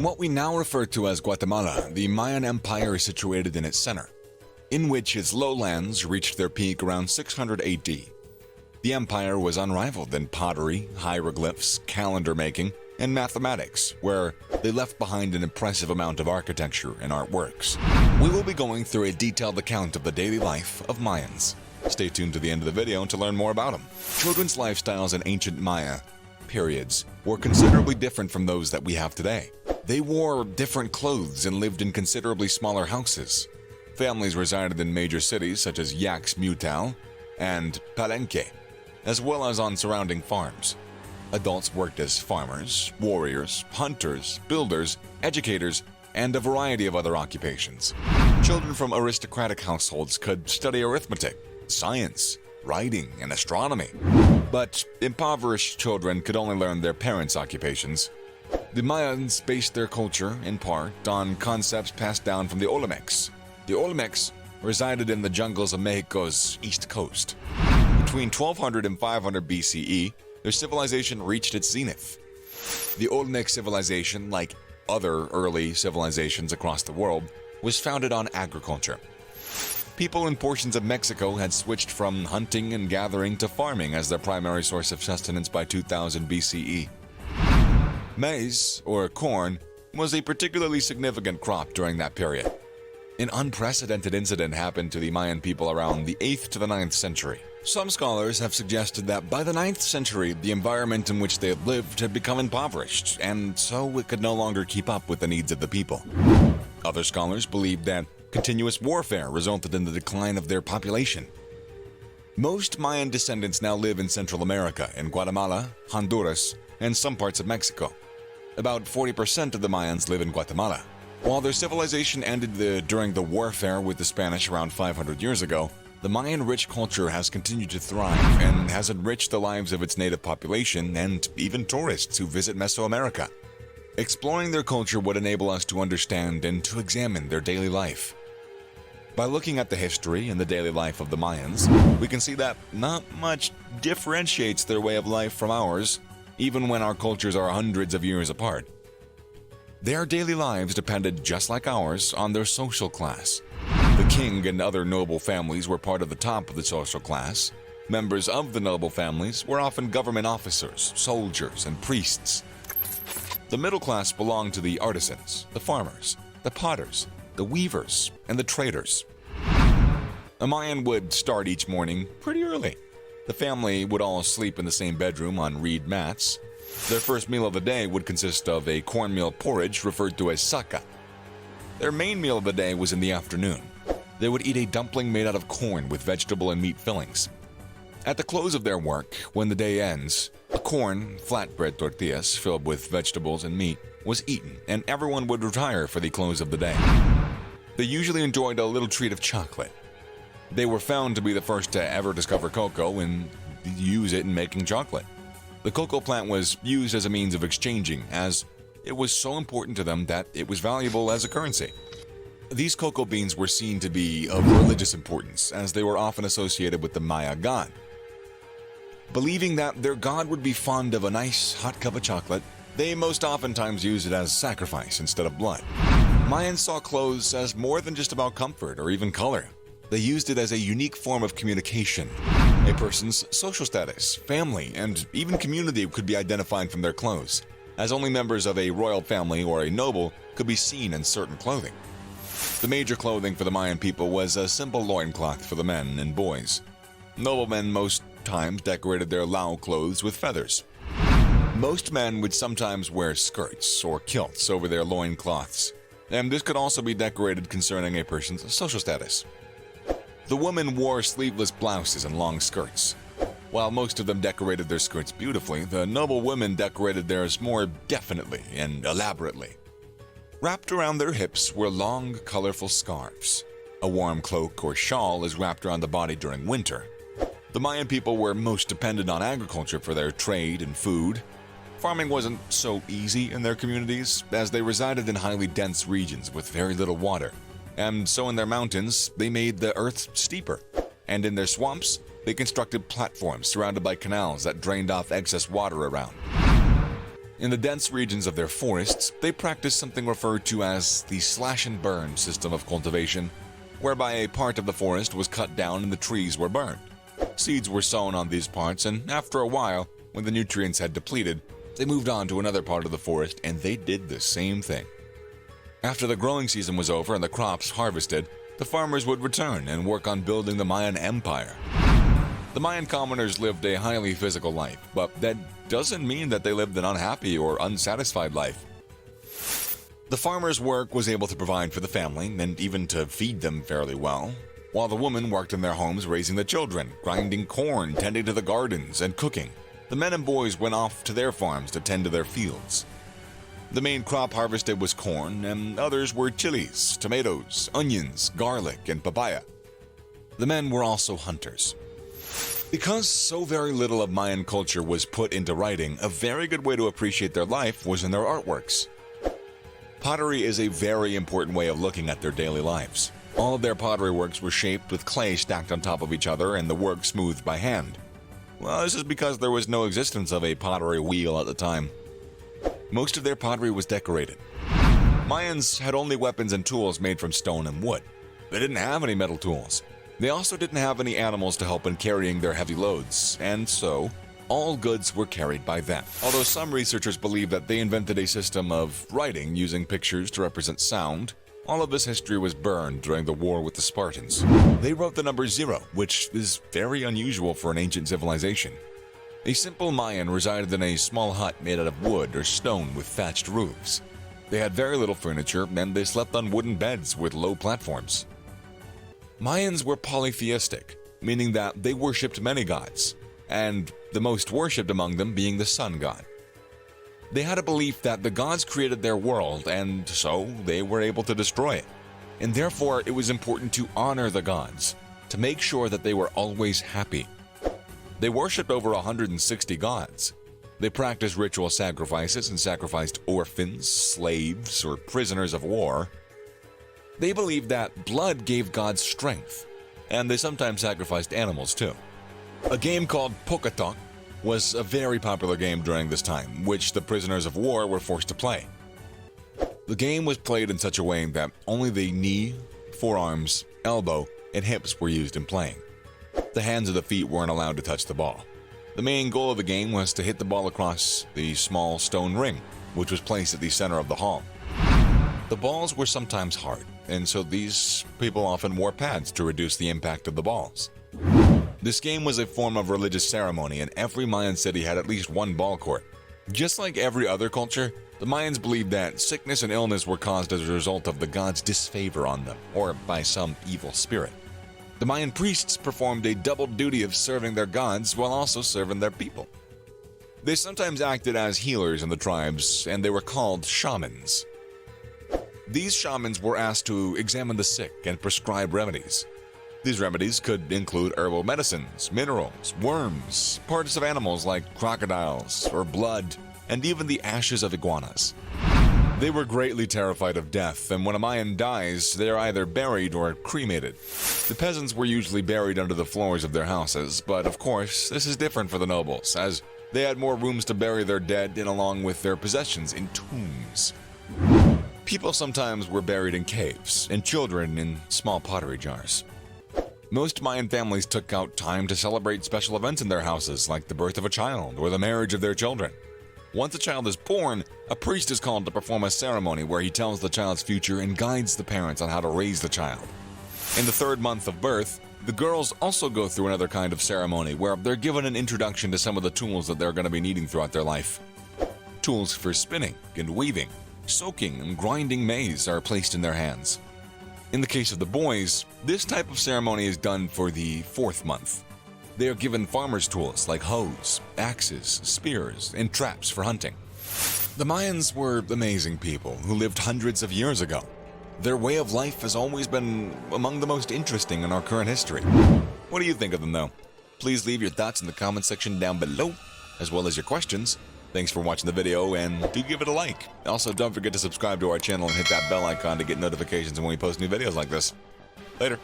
what we now refer to as Guatemala, the Mayan Empire is situated in its center, in which its lowlands reached their peak around 600 AD. The empire was unrivaled in pottery, hieroglyphs, calendar making, and mathematics, where they left behind an impressive amount of architecture and artworks. We will be going through a detailed account of the daily life of Mayans. Stay tuned to the end of the video to learn more about them. Children's lifestyles in ancient Maya periods were considerably different from those that we have today. They wore different clothes and lived in considerably smaller houses. Families resided in major cities such as Yaxmutal and Palenque, as well as on surrounding farms. Adults worked as farmers, warriors, hunters, builders, educators, and a variety of other occupations. Children from aristocratic households could study arithmetic, science, writing, and astronomy. But impoverished children could only learn their parents' occupations. The Mayans based their culture, in part, on concepts passed down from the Olmecs. The Olmecs resided in the jungles of Mexico's east coast. Between 1200 and 500 BCE, their civilization reached its zenith. The Olmec civilization, like other early civilizations across the world, was founded on agriculture. People in portions of Mexico had switched from hunting and gathering to farming as their primary source of sustenance by 2000 BCE. Maize, or corn, was a particularly significant crop during that period. An unprecedented incident happened to the Mayan people around the 8th to the 9th century. Some scholars have suggested that by the 9th century, the environment in which they had lived had become impoverished, and so it could no longer keep up with the needs of the people. Other scholars believe that continuous warfare resulted in the decline of their population. Most Mayan descendants now live in Central America, in Guatemala, Honduras, and some parts of Mexico. About 40% of the Mayans live in Guatemala. While their civilization ended during the warfare with the Spanish around 500 years ago, the Mayan-rich culture has continued to thrive and has enriched the lives of its native population and even tourists who visit Mesoamerica. Exploring their culture would enable us to understand and to examine their daily life. By looking at the history and the daily life of the Mayans, we can see that not much differentiates their way of life from ours, even when our cultures are hundreds of years apart. Their daily lives depended, just like ours, on their social class. The king and other noble families were part of the top of the social class. Members of the noble families were often government officers, soldiers, and priests. The middle class belonged to the artisans, the farmers, the potters, the weavers, and the traders. A Mayan would start each morning pretty early. The family would all sleep in the same bedroom on reed mats. Their first meal of the day would consist of a cornmeal porridge referred to as saka. Their main meal of the day was in the afternoon. They would eat a dumpling made out of corn with vegetable and meat fillings. At the close of their work, when the day ends, a corn flatbread tortillas filled with vegetables and meat was eaten, and everyone would retire for the close of the day. They usually enjoyed a little treat of chocolate. They were found to be the first to ever discover cocoa and use it in making chocolate. The cocoa plant was used as a means of exchanging, as it was so important to them that it was valuable as a currency. These cocoa beans were seen to be of religious importance, as they were often associated with the Maya god. Believing that their god would be fond of a nice hot cup of chocolate, they most oftentimes used it as sacrifice instead of blood. Mayans saw clothes as more than just about comfort or even color. They used it as a unique form of communication. A person's social status, family, and even community could be identified from their clothes, as only members of a royal family or a noble could be seen in certain clothing. The major clothing for the Mayan people was a simple loincloth for the men and boys. Noblemen most times decorated their lao clothes with feathers. Most men would sometimes wear skirts or kilts over their loincloths, and this could also be decorated concerning a person's social status. The women wore sleeveless blouses and long skirts. While most of them decorated their skirts beautifully, the noble women decorated theirs more definitely and elaborately. Wrapped around their hips were long, colorful scarves. A warm cloak or shawl is wrapped around the body during winter. The Mayan people were most dependent on agriculture for their trade and food. Farming wasn't so easy in their communities, as they resided in highly dense regions with very little water. And so in their mountains, they made the earth steeper. And in their swamps, they constructed platforms surrounded by canals that drained off excess water around. In the dense regions of their forests, they practiced something referred to as the slash and burn system of cultivation, whereby a part of the forest was cut down and the trees were burned. Seeds were sown on these parts, and after a while, when the nutrients had depleted, they moved on to another part of the forest and they did the same thing. After the growing season was over and the crops harvested, the farmers would return and work on building the Mayan Empire. The Mayan commoners lived a highly physical life, but that doesn't mean that they lived an unhappy or unsatisfied life. The farmers' work was able to provide for the family and even to feed them fairly well, while the women worked in their homes raising the children, grinding corn, tending to the gardens, and cooking. The men and boys went off to their farms to tend to their fields. The main crop harvested was corn, and others were chilies, tomatoes, onions, garlic, and papaya. The men were also hunters. Because so very little of Mayan culture was put into writing, a very good way to appreciate their life was in their artworks. Pottery is a very important way of looking at their daily lives. All of their pottery works were shaped with clay stacked on top of each other and the work smoothed by hand. Well, this is because there was no existence of a pottery wheel at the time. Most of their pottery was decorated. Mayans had only weapons and tools made from stone and wood. They didn't have any metal tools. They also didn't have any animals to help in carrying their heavy loads, and so all goods were carried by them. Although some researchers believe that they invented a system of writing using pictures to represent sound, all of this history was burned during the war with the Spartans. They wrote the number 0, which is very unusual for an ancient civilization. A simple Mayan resided in a small hut made out of wood or stone with thatched roofs. They had very little furniture, and they slept on wooden beds with low platforms. Mayans were polytheistic, meaning that they worshipped many gods, and the most worshipped among them being the sun god. They had a belief that the gods created their world, and so they were able to destroy it. And therefore, it was important to honor the gods, to make sure that they were always happy. They worshipped over 160 gods. They practiced ritual sacrifices and sacrificed orphans, slaves, or prisoners of war. They believed that blood gave gods strength, and they sometimes sacrificed animals too. A game called Pokatok was a very popular game during this time, which the prisoners of war were forced to play. The game was played in such a way that only the knee, forearms, elbow, and hips were used in playing. The hands of the feet weren't allowed to touch the ball. The main goal of the game was to hit the ball across the small stone ring, which was placed at the center of the hall. The balls were sometimes hard, and so these people often wore pads to reduce the impact of the balls. This game was a form of religious ceremony, and every Mayan city had at least one ball court. Just like every other culture, the Mayans believed that sickness and illness were caused as a result of the gods' disfavor on them, or by some evil spirit. The Mayan priests performed a double duty of serving their gods while also serving their people. They sometimes acted as healers in the tribes, and they were called shamans. These shamans were asked to examine the sick and prescribe remedies. These remedies could include herbal medicines, minerals, worms, parts of animals like crocodiles or blood, and even the ashes of iguanas. They were greatly terrified of death, and when a Mayan dies, they are either buried or cremated. The peasants were usually buried under the floors of their houses, but of course, this is different for the nobles, as they had more rooms to bury their dead in along with their possessions in tombs. People sometimes were buried in caves, and children in small pottery jars. Most Mayan families took out time to celebrate special events in their houses, like the birth of a child or the marriage of their children. Once a child is born, a priest is called to perform a ceremony where he tells the child's future and guides the parents on how to raise the child. In the 3rd month of birth, the girls also go through another kind of ceremony where they're given an introduction to some of the tools that they're going to be needing throughout their life. Tools for spinning and weaving, soaking and grinding maize are placed in their hands. In the case of the boys, this type of ceremony is done for the 4th month. They are given farmers' tools like hoes, axes, spears, and traps for hunting. The Mayans were amazing people who lived hundreds of years ago. Their way of life has always been among the most interesting in our current history. What do you think of them, though? Please leave your thoughts in the comment section down below, as well as your questions. Thanks for watching the video, and do give it a like. Also, don't forget to subscribe to our channel and hit that bell icon to get notifications when we post new videos like this. Later.